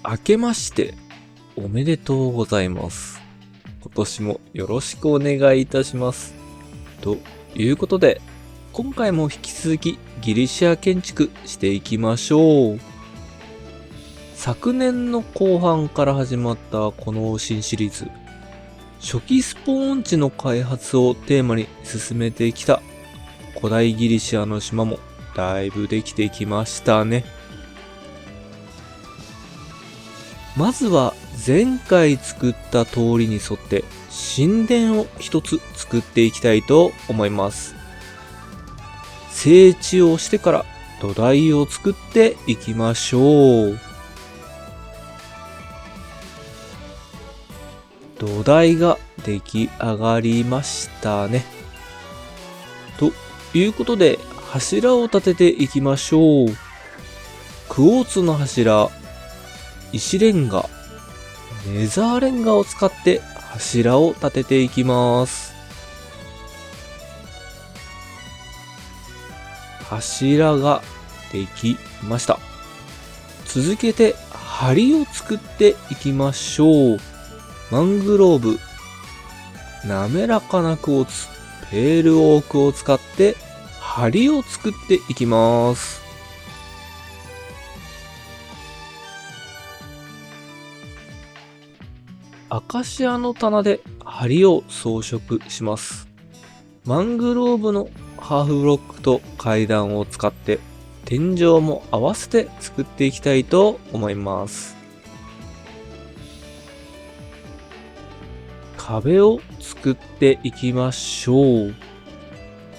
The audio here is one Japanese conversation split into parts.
明けましておめでとうございます。今年もよろしくお願いいたします。ということで、今回も引き続きギリシア建築していきましょう。昨年の後半から始まったこの新シリーズ、初期スポーン地の開発をテーマに進めてきた古代ギリシアの島もだいぶできてきましたね。まずは前回作った通りに沿って神殿を一つ作っていきたいと思います。整地をしてから土台を作っていきましょう。土台が出来上がりましたね。ということで柱を立てていきましょう。クォーツの柱、石レンガ、ネザーレンガを使って柱を立てていきます。柱ができました。続けて梁を作っていきましょう。マングローブ、滑らかなクォーツ、ペールオークを使って梁を作っていきます。アカシアの棚で梁を装飾します。マングローブのハーフブロックと階段を使って天井も合わせて作っていきたいと思います。壁を作っていきましょう。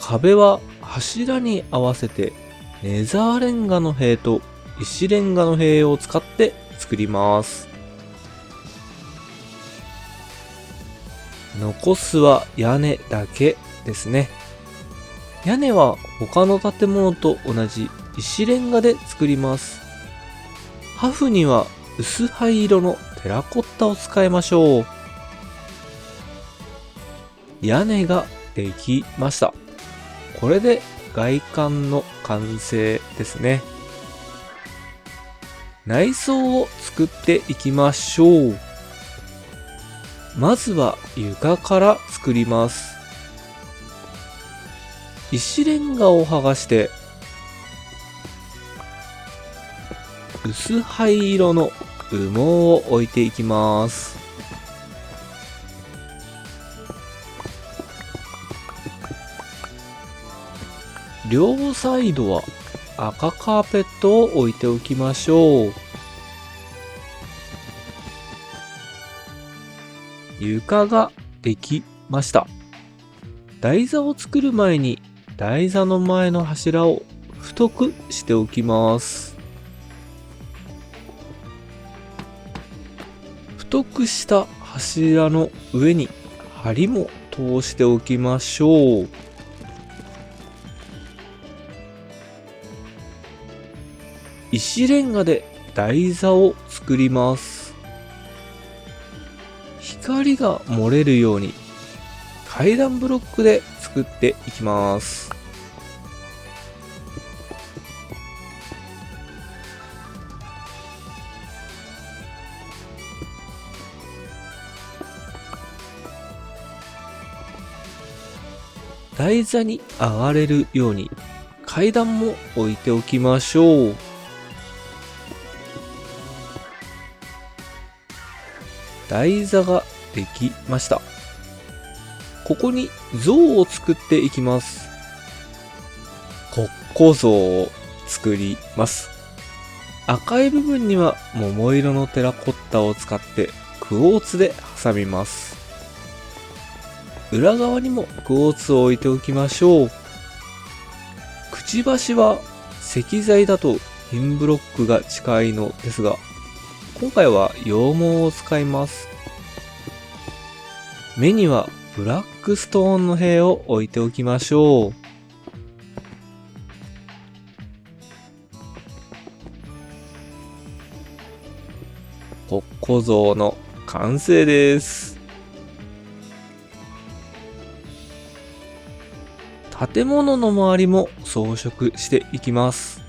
壁は柱に合わせてネザーレンガの塀と石レンガの塀を使って作ります。残すは屋根だけですね。屋根は他の建物と同じ石レンガで作ります。ハフには薄灰色のテラコッタを使いましょう。屋根ができました。これで外観の完成ですね。内装を作っていきましょう。まずは床から作ります。石レンガを剥がして薄灰色の羽毛を置いていきます。両サイドは赤カーペットを置いておきましょう。床ができました。台座を作る前に台座の前の柱を太くしておきます。太くした柱の上に梁も通しておきましょう。石レンガで台座を作ります。光が漏れるように階段ブロックで作っていきます。台座に上がれるように階段も置いておきましょう。台座ができました。ここに像を作っていきます。国庫像を作ります。赤い部分には桃色のテラコッタを使ってクォーツで挟みます。裏側にもクォーツを置いておきましょう。くちばしは石材だと銀ブロックが近いのですが、今回は羊毛を使います。目にはブラックストーンの塀を置いておきましょう。国庫像の完成です。建物の周りも装飾していきます。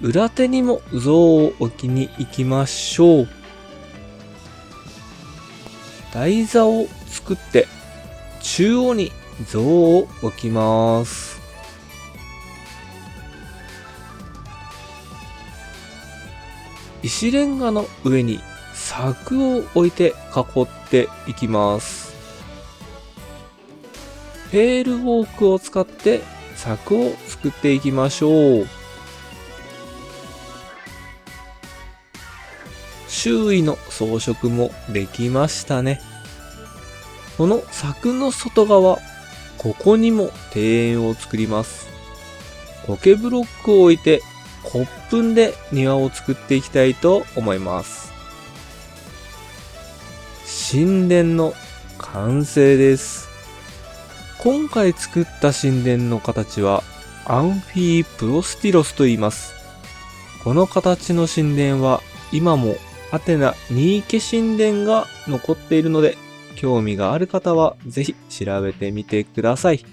裏手にも像を置きに行きましょう。台座を作って中央に像を置きます。石レンガの上に柵を置いて囲っていきます。ペールウォークを使って柵を作っていきましょう。周囲の装飾もできましたね。この柵の外側、ここにも庭園を作ります。苔ブロックを置いて骨粉で庭を作っていきたいと思います。神殿の完成です。今回作った神殿の形はアンフィプロスティロスと言います。この形の神殿は今もアテナニーケ神殿が残っているので、興味がある方はぜひ調べてみてください。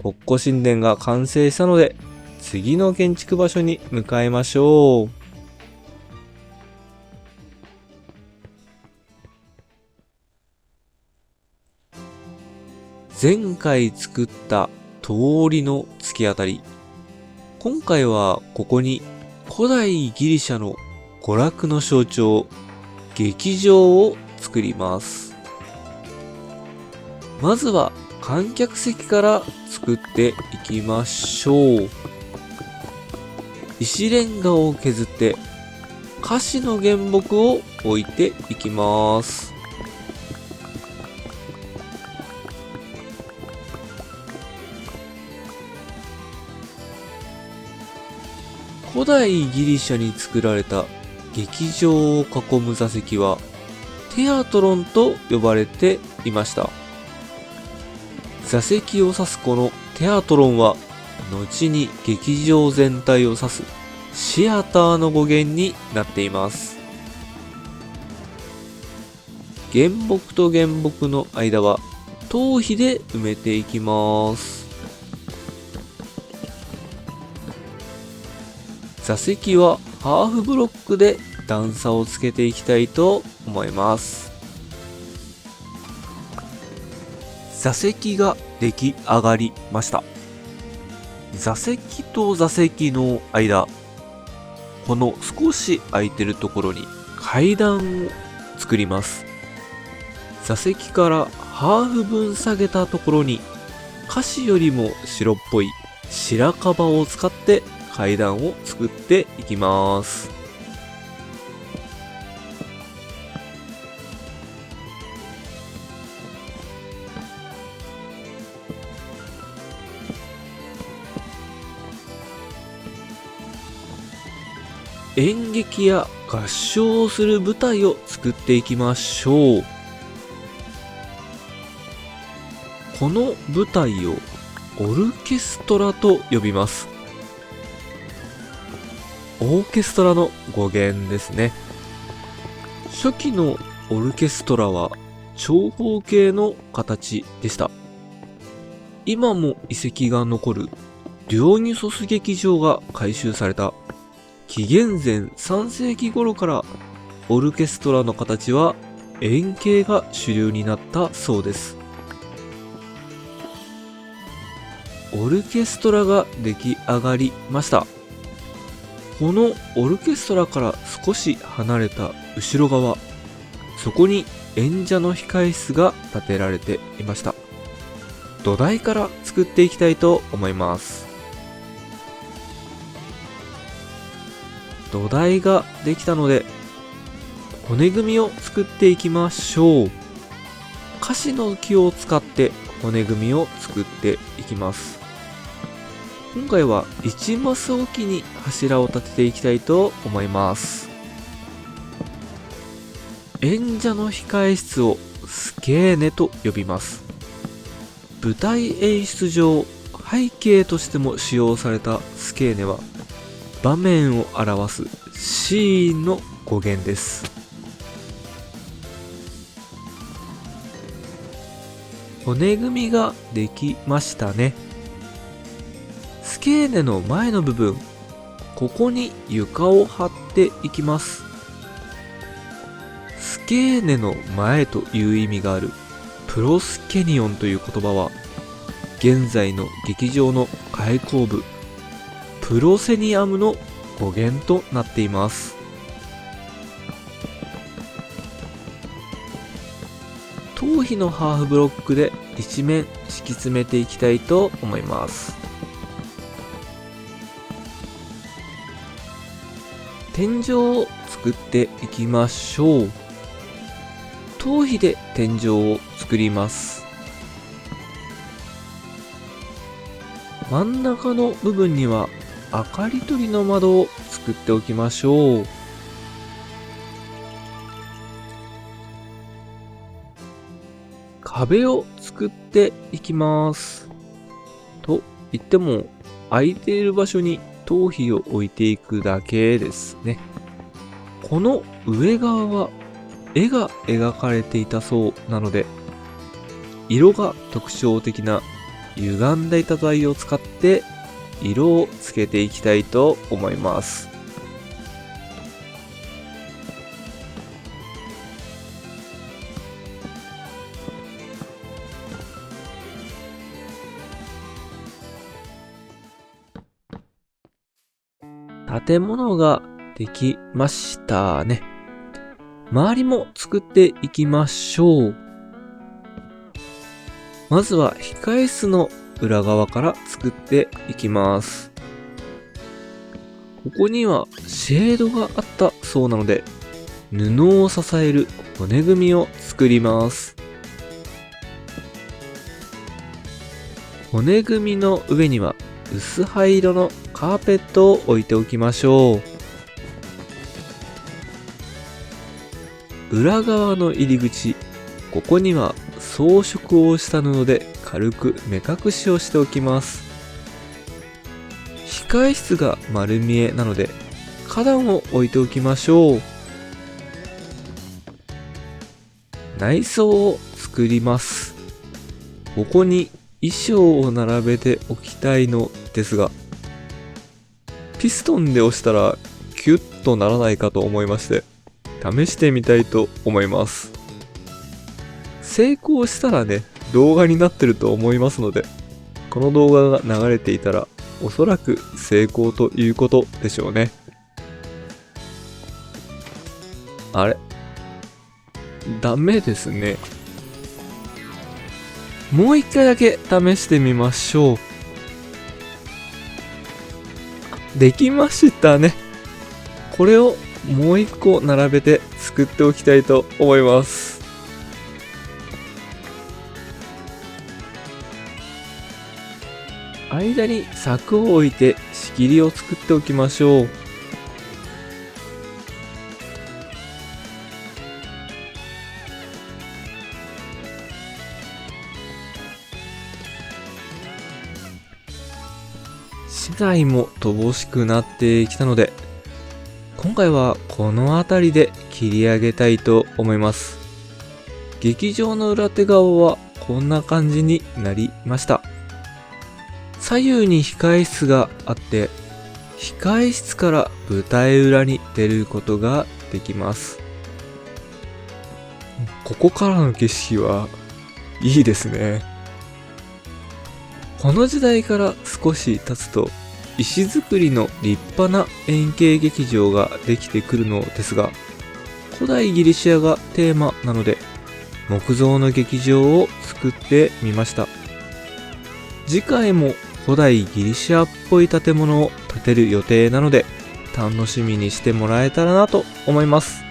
国庫神殿が完成したので、次の建築場所に向かいましょう。前回作った通りの突き当たり。今回はここに古代ギリシャの娯楽の象徴、劇場を作ります。まずは観客席から作っていきましょう。石レンガを削って菓子の原木を置いていきます。古代ギリシャに作られた劇場を囲む座席はテアトロンと呼ばれていました。座席を指すこのテアトロンは後に劇場全体を指すシアターの語源になっています。原木と原木の間は頭皮で埋めていきます。座席はハーフブロックで段差をつけていきたいと思います。座席が出来上がりました。座席と座席の間、この少し空いてるところに階段を作ります。座席からハーフ分下げたところに菓子よりも白っぽい白樺を使って階段を作っていきます。演劇や合唱をする舞台を作っていきましょう。この舞台をオルケストラと呼びます。オーケストラの語源ですね。初期のオルケストラは長方形の形でした。今も遺跡が残るデュオニュソス劇場が改修された紀元前3世紀頃からオルケストラの形は円形が主流になったそうです。オルケストラが出来上がりました。このオルケストラから少し離れた後ろ側、そこに演者の控室が建てられていました。土台から作っていきたいと思います。土台ができたので骨組みを作っていきましょう。カシの木を使って骨組みを作っていきます。今回は1マスおきに柱を立てていきたいと思います。演者の控室をスケーネと呼びます。舞台演出上、背景としても使用されたスケーネは場面を表すシーンの語源です。骨組みができましたね。スケーネの前の部分、ここに床を張っていきます。スケーネの前という意味があるプロスケニオンという言葉は、現在の劇場の開口部プロセニアムの語源となっています。頭皮のハーフブロックで一面敷き詰めていきたいと思います。天井を作っていきましょう。頭皮で天井を作ります。真ん中の部分には明かり取りの窓を作っておきましょう。壁を作っていきます。と言っても、空いている場所に頭皮を置いていくだけですね。この上側は絵が描かれていたそうなので、色が特徴的な歪んだ板材を使って色をつけていきたいと思います。建物ができましたね。周りも作っていきましょう。まずは控え室の裏側から作っていきます。ここにはシェードがあったそうなので、布を支える骨組みを作ります。骨組みの上には薄灰色のカーペットを置いておきましょう。裏側の入り口、ここには装飾をした布で軽く目隠しをしておきます。控え室が丸見えなので花壇を置いておきましょう。内装を作ります。ここに衣装を並べておきたいのですが、ピストンで押したらキュッとならないかと思いまして、試してみたいと思います。成功したらね、動画になってると思いますので、この動画が流れていたらおそらく成功ということでしょうね。あれ？ダメですね。もう一回だけ試してみましょう。できましたね。これをもう一個並べて作っておきたいと思います。間に柵を置いて仕切りを作っておきましょう。資材も乏しくなってきたので、今回はこの辺りで切り上げたいと思います。劇場の裏手側はこんな感じになりました。左右に控え室があって、控え室から舞台裏に出ることができます。ここからの景色はいいですね。この時代から少し経つと、石造りの立派な円形劇場ができてくるのですが、古代ギリシアがテーマなので、木造の劇場を作ってみました。次回も古代ギリシアっぽい建物を建てる予定なので、楽しみにしてもらえたらなと思います。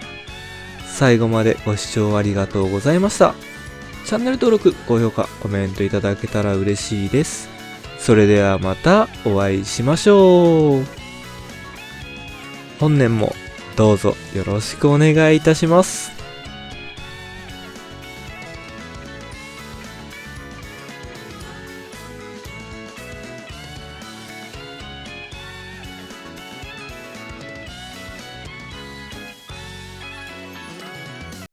最後までご視聴ありがとうございました。チャンネル登録、高評価、コメントいただけたら嬉しいです。それではまたお会いしましょう。本年もどうぞよろしくお願いいたします。